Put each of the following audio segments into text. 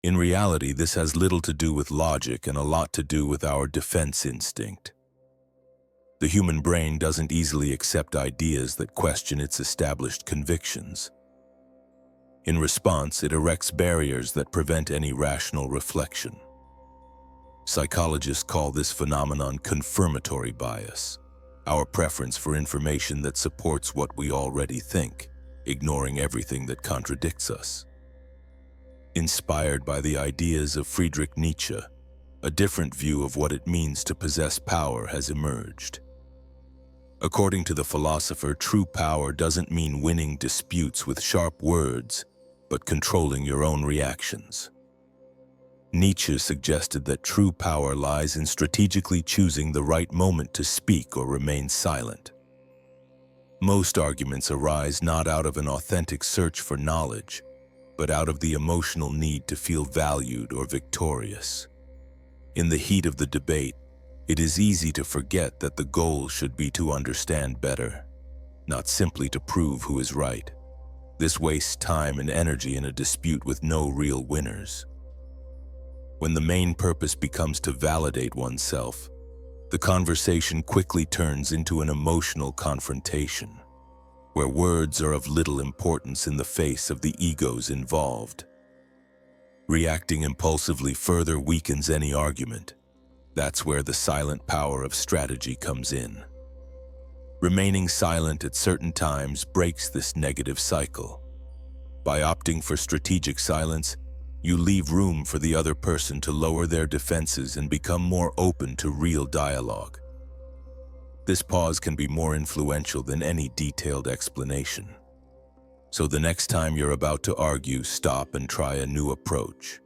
In reality, this has little to do with logic and a lot to do with our defense instinct. The human brain doesn't easily accept ideas that question its established convictions. In response, it erects barriers that prevent any rational reflection. Psychologists call this phenomenon confirmatory bias, our preference for information that supports what we already think, ignoring everything that contradicts us. Inspired by the ideas of Friedrich Nietzsche, a different view of what it means to possess power has emerged. According to the philosopher, true power doesn't mean winning disputes with sharp words, but controlling your own reactions. Nietzsche suggested that true power lies in strategically choosing the right moment to speak or remain silent. Most arguments arise not out of an authentic search for knowledge, but out of the emotional need to feel valued or victorious. In the heat of the debate, it is easy to forget that the goal should be to understand better, not simply to prove who is right. This wastes time and energy in a dispute with no real winners. When the main purpose becomes to validate oneself, the conversation quickly turns into an emotional confrontation, where words are of little importance in the face of the egos involved. Reacting impulsively further weakens any argument. That's where the silent power of strategy comes in. Remaining silent at certain times breaks this negative cycle. By opting for strategic silence, you leave room for the other person to lower their defenses and become more open to real dialogue. This pause can be more influential than any detailed explanation. So the next time you're about to argue, stop and try a new approach.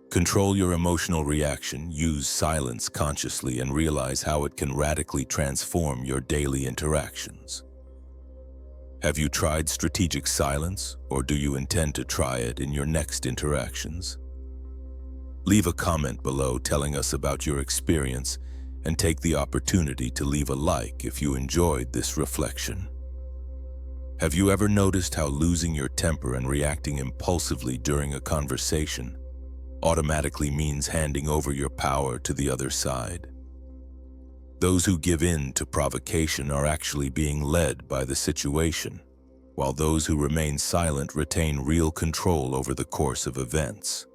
Control your emotional reaction, use silence consciously, and realize how it can radically transform your daily interactions. Have you tried strategic silence, or do you intend to try it in your next interactions? Leave a comment below telling us about your experience, and take the opportunity to leave a like if you enjoyed this reflection. Have you ever noticed how losing your temper and reacting impulsively during a conversation automatically means handing over your power to the other side? Those who give in to provocation are actually being led by the situation, while those who remain silent retain real control over the course of events.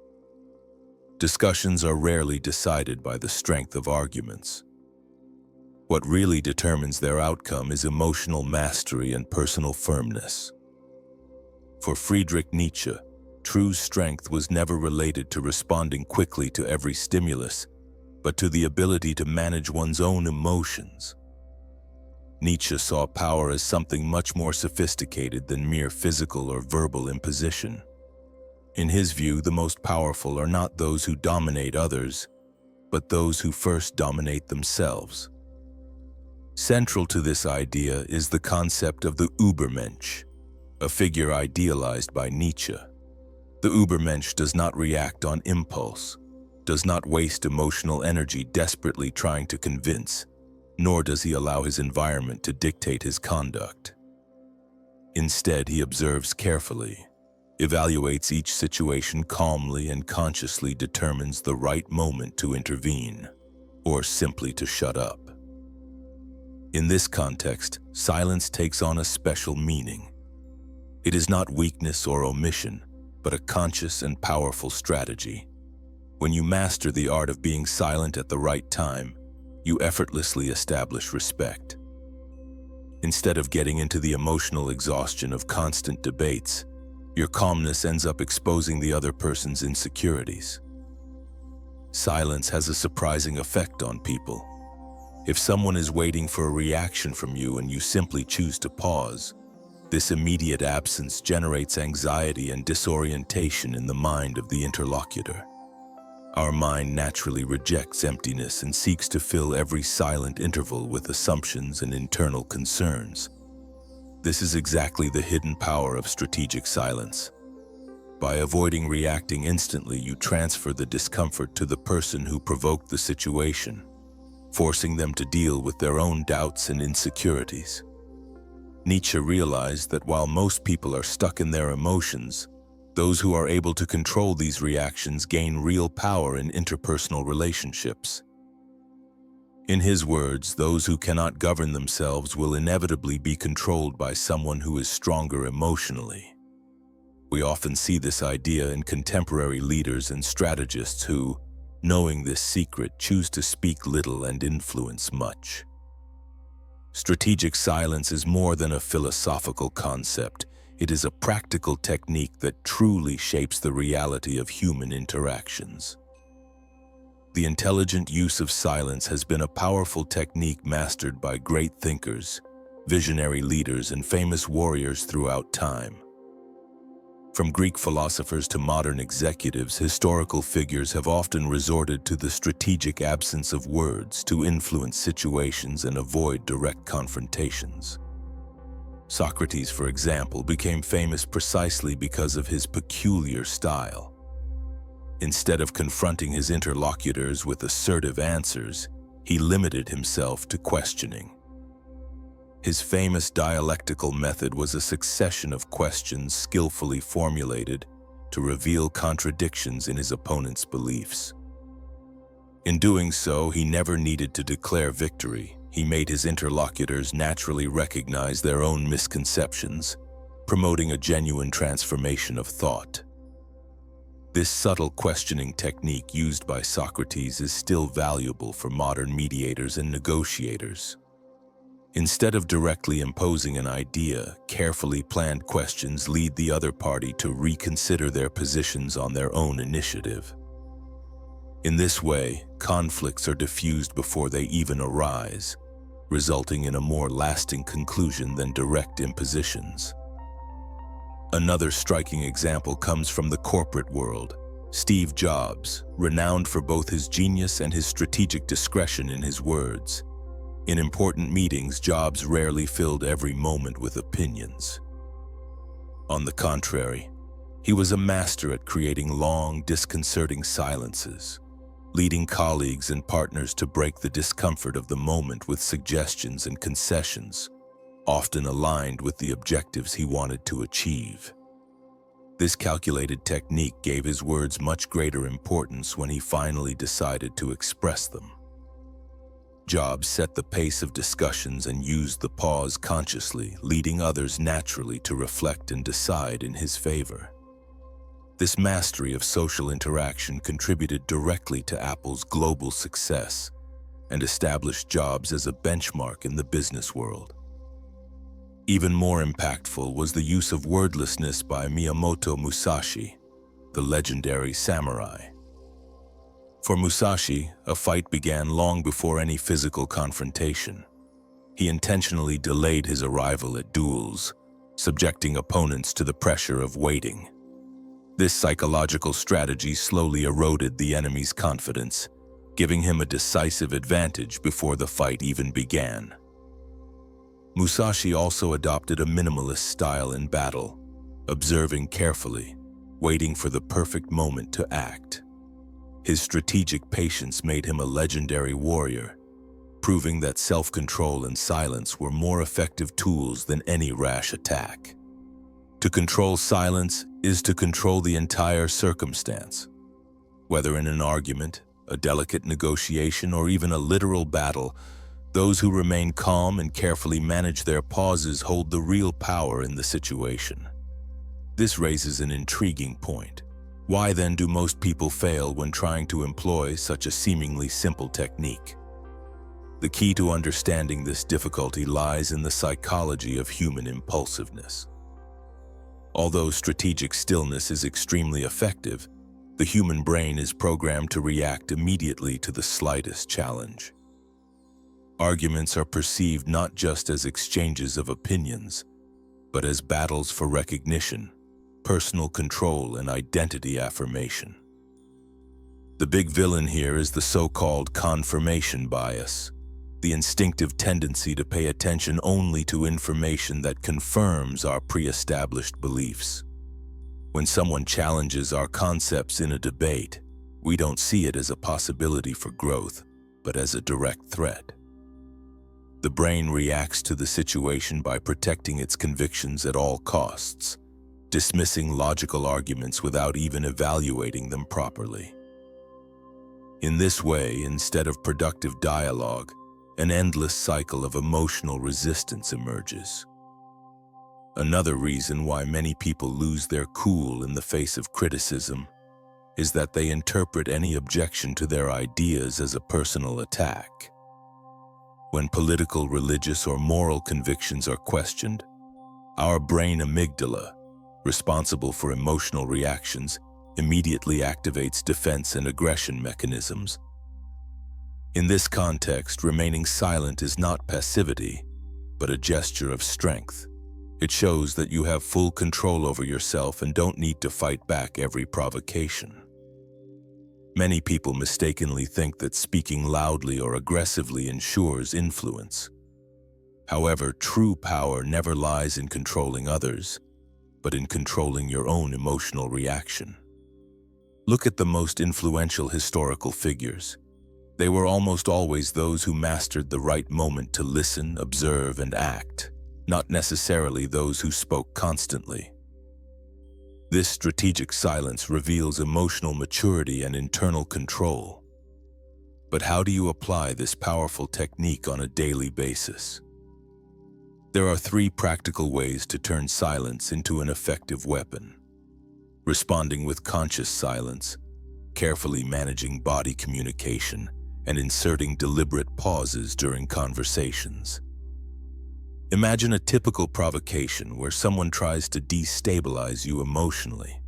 Discussions are rarely decided by the strength of arguments. What really determines their outcome is emotional mastery and personal firmness. For Friedrich Nietzsche, true strength was never related to responding quickly to every stimulus, but to the ability to manage one's own emotions. Nietzsche saw power as something much more sophisticated than mere physical or verbal imposition. In his view, the most powerful are not those who dominate others, but those who first dominate themselves. Central to this idea is the concept of the Übermensch, a figure idealized by Nietzsche. The Übermensch does not react on impulse, does not waste emotional energy desperately trying to convince, nor does he allow his environment to dictate his conduct. Instead, he observes carefully, evaluates each situation calmly, and consciously determines the right moment to intervene, or simply to shut up. In this context, silence takes on a special meaning. It is not weakness or omission, but a conscious and powerful strategy. When you master the art of being silent at the right time, you effortlessly establish respect. Instead of getting into the emotional exhaustion of constant debates, your calmness ends up exposing the other person's insecurities. Silence has a surprising effect on people. If someone is waiting for a reaction from you and you simply choose to pause, this immediate absence generates anxiety and disorientation in the mind of the interlocutor. Our mind naturally rejects emptiness and seeks to fill every silent interval with assumptions and internal concerns. This is exactly the hidden power of strategic silence. By avoiding reacting instantly, you transfer the discomfort to the person who provoked the situation, forcing them to deal with their own doubts and insecurities. Nietzsche realized that while most people are stuck in their emotions, Those who are able to control these reactions gain real power in interpersonal relationships. In his words, those who cannot govern themselves will inevitably be controlled by someone who is stronger emotionally. We often see this idea in contemporary leaders and strategists who, knowing this secret, choose to speak little and influence much. Strategic silence is more than a philosophical concept. It is a practical technique that truly shapes the reality of human interactions. The intelligent use of silence has been a powerful technique mastered by great thinkers, visionary leaders, and famous warriors throughout time. From Greek philosophers to modern executives, historical figures have often resorted to the strategic absence of words to influence situations and avoid direct confrontations. Socrates, for example, became famous precisely because of his peculiar style. Instead of confronting his interlocutors with assertive answers, he limited himself to questioning. His famous dialectical method was a succession of questions skillfully formulated to reveal contradictions in his opponent's beliefs. In doing so, he never needed to declare victory. He made his interlocutors naturally recognize their own misconceptions, promoting a genuine transformation of thought. This subtle questioning technique used by Socrates is still valuable for modern mediators and negotiators. Instead of directly imposing an idea, carefully planned questions lead the other party to reconsider their positions on their own initiative. In this way, conflicts are diffused before they even arise, resulting in a more lasting conclusion than direct impositions. Another striking example comes from the corporate world. Steve Jobs, renowned for both his genius and his strategic discretion in his words. In important meetings, Jobs rarely filled every moment with opinions. On the contrary, he was a master at creating long, disconcerting silences, leading colleagues and partners to break the discomfort of the moment with suggestions and concessions, often aligned with the objectives he wanted to achieve. This calculated technique gave his words much greater importance when he finally decided to express them. Jobs set the pace of discussions and used the pause consciously, leading others naturally to reflect and decide in his favor. This mastery of social interaction contributed directly to Apple's global success and established Jobs as a benchmark in the business world. Even more impactful was the use of wordlessness by Miyamoto Musashi, the legendary samurai. For Musashi, a fight began long before any physical confrontation. He intentionally delayed his arrival at duels, subjecting opponents to the pressure of waiting. This psychological strategy slowly eroded the enemy's confidence, giving him a decisive advantage before the fight even began. Musashi also adopted a minimalist style in battle, observing carefully, waiting for the perfect moment to act. His strategic patience made him a legendary warrior, proving that self-control and silence were more effective tools than any rash attack. To control silence is to control the entire circumstance. Whether in an argument, a delicate negotiation, or even a literal battle, those who remain calm and carefully manage their pauses hold the real power in the situation. This raises an intriguing point. Why then do most people fail when trying to employ such a seemingly simple technique? The key to understanding this difficulty lies in the psychology of human impulsiveness. Although strategic stillness is extremely effective, the human brain is programmed to react immediately to the slightest challenge. Arguments are perceived not just as exchanges of opinions, but as battles for recognition, personal control, and identity affirmation. The big villain here is the so-called confirmation bias, the instinctive tendency to pay attention only to information that confirms our pre-established beliefs. When someone challenges our concepts in a debate, we don't see it as a possibility for growth, but as a direct threat. The brain reacts to the situation by protecting its convictions at all costs, dismissing logical arguments without even evaluating them properly. In this way, instead of productive dialogue, an endless cycle of emotional resistance emerges. Another reason why many people lose their cool in the face of criticism is that they interpret any objection to their ideas as a personal attack. When political, religious, or moral convictions are questioned, our brain amygdala, responsible for emotional reactions, immediately activates defense and aggression mechanisms. In this context, remaining silent is not passivity, but a gesture of strength. It shows that you have full control over yourself and don't need to fight back every provocation. Many people mistakenly think that speaking loudly or aggressively ensures influence. However, true power never lies in controlling others, but in controlling your own emotional reaction. Look at the most influential historical figures. They were almost always those who mastered the right moment to listen, observe, and act, not necessarily those who spoke constantly. This strategic silence reveals emotional maturity and internal control. But how do you apply this powerful technique on a daily basis? There are 3 practical ways to turn silence into an effective weapon. Responding with conscious silence, carefully managing body communication, and inserting deliberate pauses during conversations. Imagine a typical provocation where someone tries to destabilize you emotionally.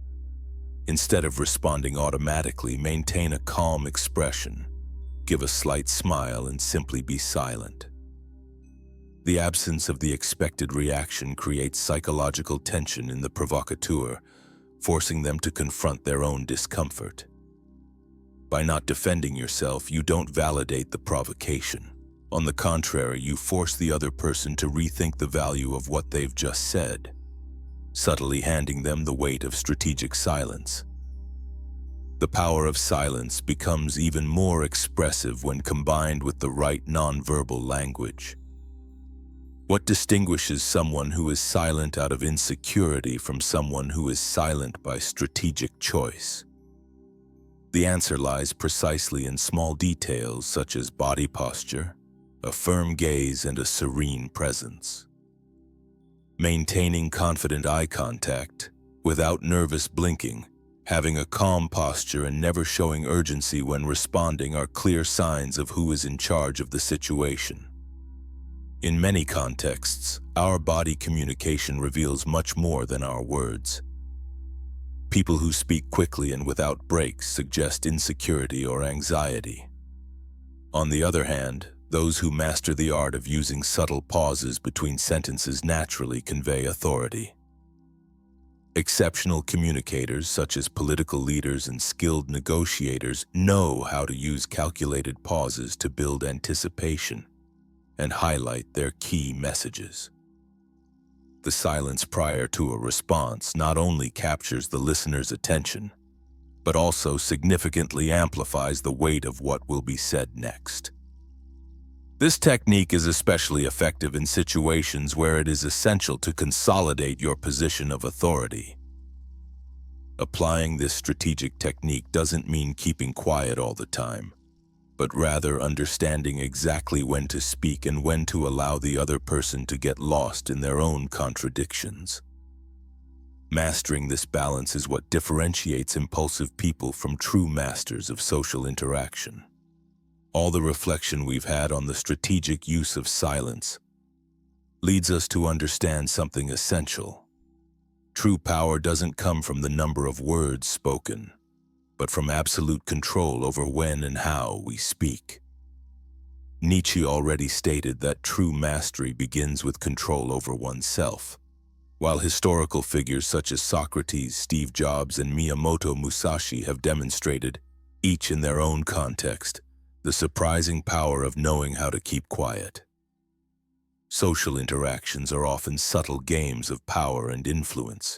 Instead of responding automatically, maintain a calm expression, give a slight smile, and simply be silent. The absence of the expected reaction creates psychological tension in the provocateur, forcing them to confront their own discomfort. By not defending yourself, you don't validate the provocation. On the contrary, you force the other person to rethink the value of what they've just said, subtly handing them the weight of strategic silence. The power of silence becomes even more expressive when combined with the right nonverbal language. What distinguishes someone who is silent out of insecurity from someone who is silent by strategic choice? The answer lies precisely in small details such as body posture, a firm gaze, and a serene presence. Maintaining confident eye contact, without nervous blinking, having a calm posture, and never showing urgency when responding are clear signs of who is in charge of the situation. In many contexts, our body communication reveals much more than our words. People who speak quickly and without breaks suggest insecurity or anxiety. On the other hand, those who master the art of using subtle pauses between sentences naturally convey authority. Exceptional communicators, such as political leaders and skilled negotiators, know how to use calculated pauses to build anticipation and highlight their key messages. The silence prior to a response not only captures the listener's attention, but also significantly amplifies the weight of what will be said next. This technique is especially effective in situations where it is essential to consolidate your position of authority. Applying this strategic technique doesn't mean keeping quiet all the time, but rather understanding exactly when to speak and when to allow the other person to get lost in their own contradictions. Mastering this balance is what differentiates impulsive people from true masters of social interaction. All the reflection we've had on the strategic use of silence leads us to understand something essential. True power doesn't come from the number of words spoken, but from absolute control over when and how we speak. Nietzsche already stated that true mastery begins with control over oneself. While historical figures such as Socrates, Steve Jobs, and Miyamoto Musashi have demonstrated, each in their own context, the surprising power of knowing how to keep quiet. Social interactions are often subtle games of power and influence.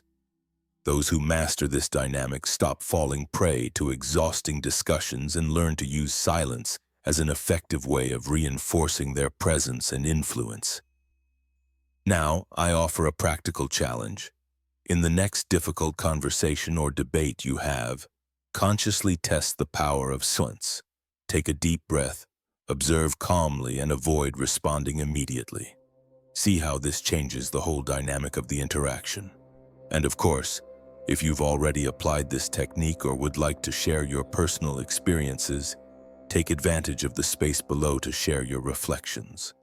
Those who master this dynamic stop falling prey to exhausting discussions and learn to use silence as an effective way of reinforcing their presence and influence. Now, I offer a practical challenge. In the next difficult conversation or debate you have, consciously test the power of silence. Take a deep breath, observe calmly, and avoid responding immediately. See how this changes the whole dynamic of the interaction. And of course, if you've already applied this technique or would like to share your personal experiences, take advantage of the space below to share your reflections.